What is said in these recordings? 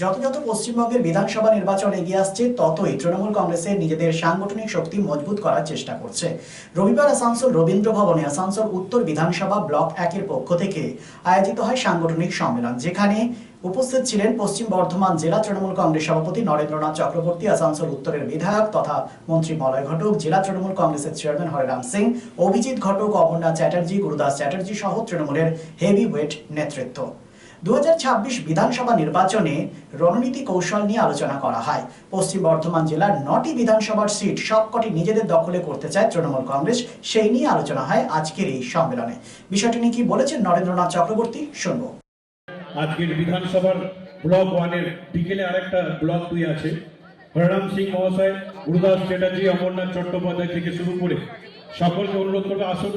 যত যত পশ্চিমবঙ্গের বিধানসভা নির্বাচন এগিয়ে আসছে ততই তৃণমূল কংগ্রেসের নিজেদের সাংগঠনিক শক্তি মজবুত করার চেষ্টা করছে। রবিবার আসানসোল রবীন্দ্র ভবনে আসানসোল উত্তর বিধানসভা ব্লক 1-এর পক্ষ থেকে আয়োজিত হয় সাংগঠনিক সম্মেলন, যেখানে উপস্থিত ছিলেন পশ্চিম বর্ধমান জেলা তৃণমূল কংগ্রেস সভাপতি নরেন্দ্রনাথ চক্রবর্তী, আসানসোল উত্তরের বিধায়ক তথা মন্ত্রী মলয় ঘটক, জেলা তৃণমূল কংগ্রেসের চেয়ারম্যান হরিরাম সিং, অভিজিৎ ঘটক, অমরনাথ চ্যাটার্জি, গুরুদাস চ্যাটার্জি সহ তৃণমূলের হেভি ওয়েট নেতৃত্ব। 2026 বিধানসভা নির্বাচনে রণনীতি কৌশল নিয়ে আলোচনা করা হয়। পশ্চিম বর্ধমান জেলার 9টি বিধানসভার সিট সবকটি নিজেদের দখলে করতে চায় তৃণমূল কংগ্রেস, সেই নিয়ে আলোচনা হয় আজকের এই সম্মেলনে। বিষয়টি নিয়ে কি বলেছেন নরেন্দ্রনাথ চক্রবর্তী, শুনব। আজকের বিধানসভার ব্লক 1-এর বিকেলে আরেকটা ব্লক 2 আছে। হরিরাম সিং মহাশয়, গুরুদাস চ্যাটার্জি, অমরনাথ চট্টোপাধ্যায় থেকে শুরু করে সকলকে অনুরোধ করবে, আসুন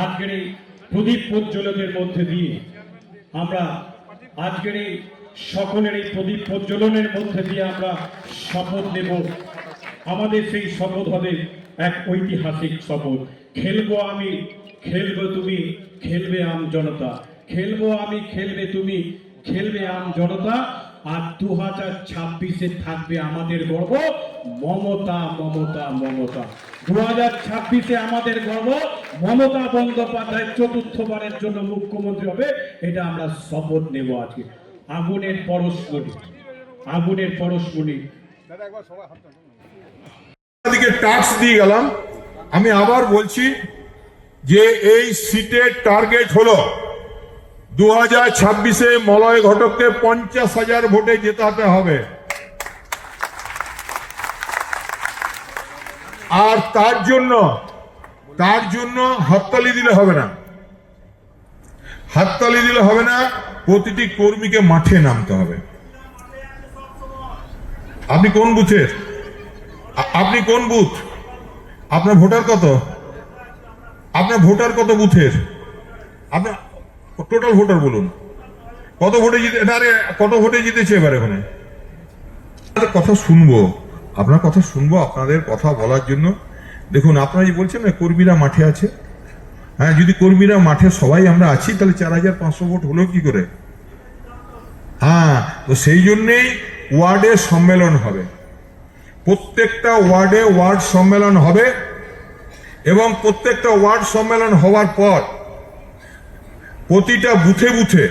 আজকের এই প্রদীপ প্রজ্বলনের মধ্যে দিয়ে আমরা আজকের এই সকলের এই প্রদীপ প্রজ্বলনের মধ্যে দিয়ে আমরা শপথ নেব। আমাদের সেই শপথ হবে এক ঐতিহাসিক শপথ। খেলবো আমি, খেলবো তুমি, খেলবে আম জনতা। খেলবো আমি, খেলবে তুমি, খেলবে আম জনতা। আর 2026-এ থাকবে আমাদের গর্ব মমতা, মমতা, মমতা। 2026-এ আমাদের গর্ব মমতা বন্দ্যোপাধ্যায় চতুর্থবারের জন্য মুখ্যমন্ত্রী হবে, এটা আমরা শপথ নেব আজকে। আগুনের পরশমণি, আগুনের পরশমণি। দিকে ট্যাক্স দিয়ে গেলাম। আমি আবার বলছি যে এই সিটের টার্গেট হলো 2026-এ মলয় ঘটককে 50,000 ভোটে জেতাতে হবে। আর তার জন্য হাততালি দিলে হবে না, হাততালি দিলে হবে না, প্রতিটি কর্মীকে মাঠে নামতে হবে। আপনি কোন বুথের? আপনি কোন বুথ? আপনার ভোটার কত? আপনার ভোটার কত বুথের? আপনার টোটাল ভোটার বলুন, কত ভোটে জিতে, কত ভোটে জিতেছে এবার? এখানে কথা শুনবো, আপনার কথা শুনবো, আপনাদের কথা বলার জন্য। দেখুন, আপনারা যে বলছেন না কর্মীরা মাঠে আছে, হ্যাঁ, যদি কর্মীরা মাঠে সবাই আমরা আছি তাহলে 4,500 ভোট হলো কি করে? হ্যাঁ, তো সেই জন্যেই ওয়ার্ডে সম্মেলন হবে, প্রত্যেকটা ওয়ার্ডে ওয়ার্ড সম্মেলন হবে। এবং প্রত্যেকটা ওয়ার্ড সম্মেলন হওয়ার পর প্রতিটা বুথে বুথে,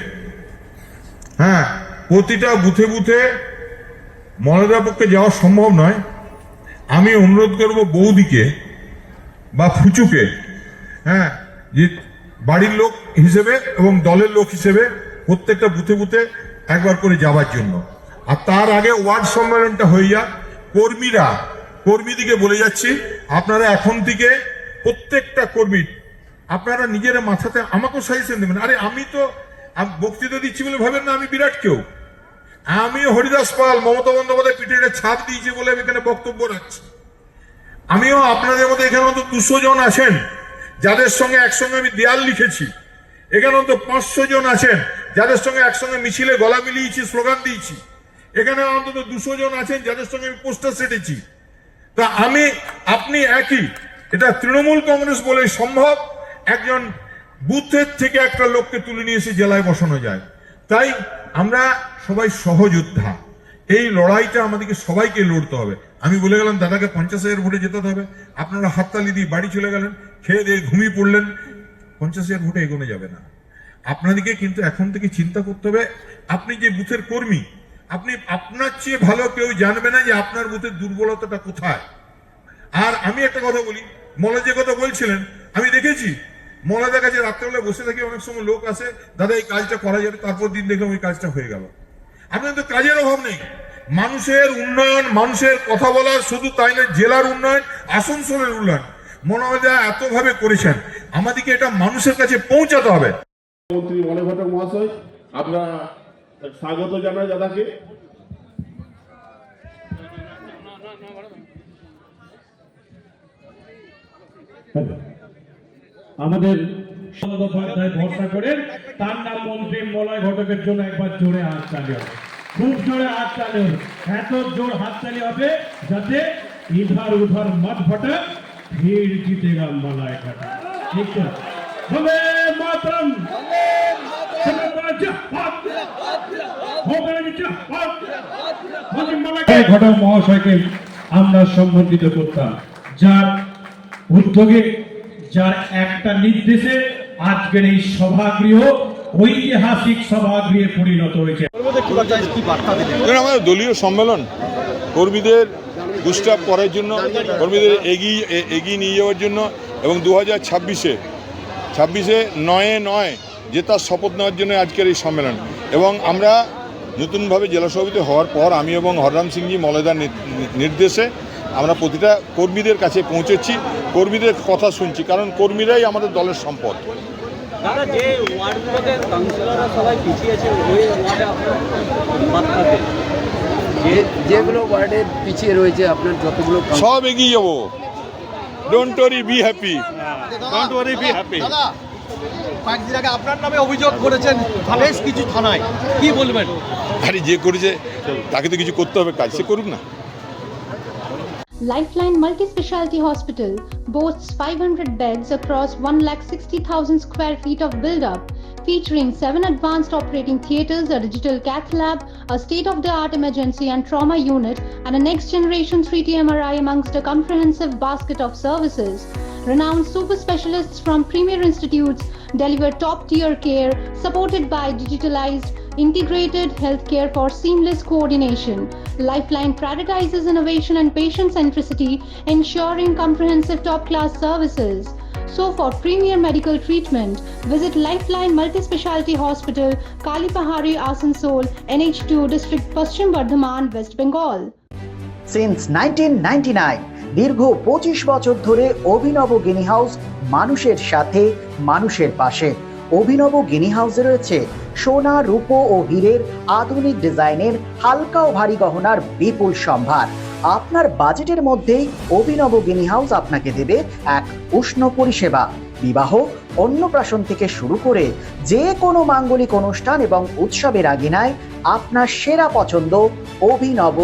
হ্যাঁ, প্রতিটা বুথে বুথে মলয়দার পক্ষে যাওয়া সম্ভব নয়। আমি অনুরোধ করব বৌদিকে বা ফুচুকে, হ্যাঁ, যে বাড়ির লোক হিসেবে এবং দলের লোক হিসেবে প্রত্যেকটা বুথে বুথে একবার করে যাওয়ার জন্য। আর তার আগে ওয়ার্ড সম্মেলনটা হয়ে যাক। কর্মীদিকে বলে যাচ্ছি, আপনারা এখন থেকে প্রত্যেকটা কর্মী আপনারা নিজের মাথাতে আমাকেও সাজেশন দেবেন। আরে আমি তো বক্তৃতা দিচ্ছি বলে ভাবেন না আমি বিরাট কেউ। আমি হরিদাস পাল, মমতা বন্দ্যোপাধ্যায় পিঠে ছাপ দিয়েছি বলে আমি এখানে বক্তব্য রাখছি। আমিও আপনাদের মধ্যে এখানে অন্তত 200 জন আছেন যাদের সঙ্গে একসঙ্গে আমি দেয়াল লিখেছি। এখানে অন্তত 500 জন আছেন যাদের সঙ্গে একসঙ্গে মিছিলে গলা মিলিয়েছি, স্লোগান দিয়েছি। এখানে অন্তত 200 জন আছেন যাদের সঙ্গে আমি পোস্টার সেটেছি। তা আপনি একই, এটা তৃণমূল কংগ্রেস বলে সম্ভব একজন বুথের থেকে একটা লোককে তুলে নিয়ে এসে জেলায় বসানো যায়। তাই আমরা সবাই সহযোদ্ধা, এই লড়াইটা আমাদেরকে সবাইকে লড়তে হবে। আমি বলে গেলাম দাদাকে 50,000 ভোটে যেতে হবে, আপনারা হাততালি দিয়ে বাড়ি চলে গেলেন, খেয়ে দিয়ে ঘুমিয়ে পড়লেন, 50,000 ভোটে এগোনো যাবে না। আপনাদেরকে কিন্তু এখন থেকে চিন্তা করতে হবে। আপনি যে বুথের কর্মী, আপনি আপনার চেয়ে ভালো কেউ জানবে না যে আপনার বুথের দুর্বলতাটা কোথায়। আর আমি একটা কথা বলি, মলয় যে কথা বলছিলেন, আমি দেখেছি মলয়দের কাছে রাত্রেবেলা বসে থাকি, অনেক সময় লোক আসে, দাদা এই কাজটা করা যাবে, তারপর দিন দেখলাম ওই কাজটা হয়ে গেল। আপনাদের তো কাজের অভাব নেই, মানুষের উন্নয়ন, মানুষের কথা বলার, শুধু তাই না জেলার উন্নয়ন, আসানসোলের উন্নয়ন মলয় এতভাবে করেছেন, আমাদেরকে এটা মানুষের কাছে পৌঁছাতে হবে। মন্ত্রী মলয় ঘটক মহাশয়, আপনারা স্বাগত জানাই দাদাকে। আমাদের বন্দ্যোপাধ্যায় ভরসা করেন, তার নাম মন্ত্রী মলয় ঘটকের জন্য একবার জোরে হাততালি হবে, খুব জোরে হাততালি হবে, এত জোর হাততালি হবে যাতে ইধার উধার মত ফটা, ভিড় জিতেগা মলয় ঘটক। ঠিক তো? বন্দে মাতরম। ঘটক মহাশয়কে আমরা সম্মানিত করতাম, যার উদ্যোগে, যার একটা নির্দেশে আজকের এই সভাগৃহ ঐতিহাসিক সভাগৃহে পরিণত হয়েছে। আমাদের দলীয় সম্মেলন কর্মীদের বুস্টআপ করার জন্য, কর্মীদের এগিয়ে নিয়ে যাওয়ার জন্য, এবং 2026-এ 9 জেতার শপথ নেওয়ার জন্য আজকের এই সম্মেলন। এবং আমরা নতুনভাবে জেলা সভাপতি হওয়ার পর আমি এবং হররাম সিংজি মলেদার নির্দেশে আমরা প্রতিটা কর্মীদের কাছে পৌঁছেছি, কর্মীদের কথা শুনছি, কারণ কর্মীরাই আমাদের দলের সম্পদ। দাদা, যে ওয়ার্ডগুলোতে কাউন্সিলররা সবাই পিছিয়ে আছে, ওই ওয়ার্ডে আপনার বার্তা দেন, যেগুলো ওয়ার্ডে পিছিয়ে রয়েছে আপনার যতগুলো সব এগিয়ে যাবো। Don't worry, be happy. Don't worry, be happy. দাদা, কয়েকদিন আগে আপনার নামে অভিযোগ করেছেন বেশ কিছু থানায়, কি বলবেন? আরে যে করেছে তাকে তো কিছু করতে হবে, কাজ সে করুক না। Lifeline Multi-Specialty Hospital boasts 500 beds across 1,60,000 square feet of build-up, featuring 7 advanced operating theatres, a digital cath lab, a state-of-the-art emergency and trauma unit, and a next-generation 3D MRI amongst a comprehensive basket of services. Renowned super specialists from premier institutes deliver top-tier care, supported by digitalized, integrated healthcare for seamless coordination. Lifeline prioritizes innovation and patient centricity, ensuring comprehensive top-class services. So for premier medical treatment, visit Lifeline Multi-Specialty Hospital, Kalipahari, Asansol, NH2 District, Paschim Bardhaman, West Bengal. Since 1999 দীর্ঘ 25 বছর ধরে অভিনব গিনি house মানুষের সাথে, মানুষের পাশে। অভিনব গিনি হাউসে রয়েছে সোনা, রূপো ও হীরের আধুনিক ডিজাইনের হালকা ও ভারী গহনার বিপুল সম্ভার। আপনার বাজেটের মধ্যেই অভিনব গিনি হাউস আপনাকে দেবে এক উষ্ণ পরিষেবা। বিবাহ, অন্নপ্রাশন থেকে শুরু করে যে কোনো মাঙ্গলিক অনুষ্ঠান এবং উৎসবের আগিনায় আপনার সেরা পছন্দ অভিনব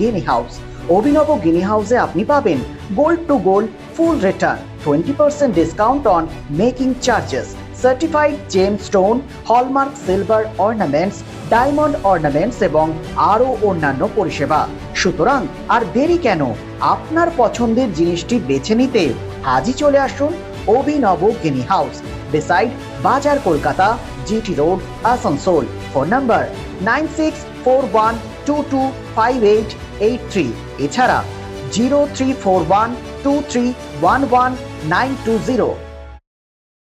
গিনি হাউস। অভিনব গিনি হাউসে আপনি পাবেন gold to gold full return, 20% discount on making charges, certified gem stone, hallmark silver ornaments, diamond ornaments এবং আরও অন্যান্য পরিষেবা। সুতরাং আর দেরি কেন? আপনার পছন্দের জিনিসটি বেছে নিতে আজই চলে আসুন অভিনব গিনি হাউস, বিসাইড বাজার Kolkata, GT road, Asansol. Phone number 9641225883, এছাড়া 03412311 920।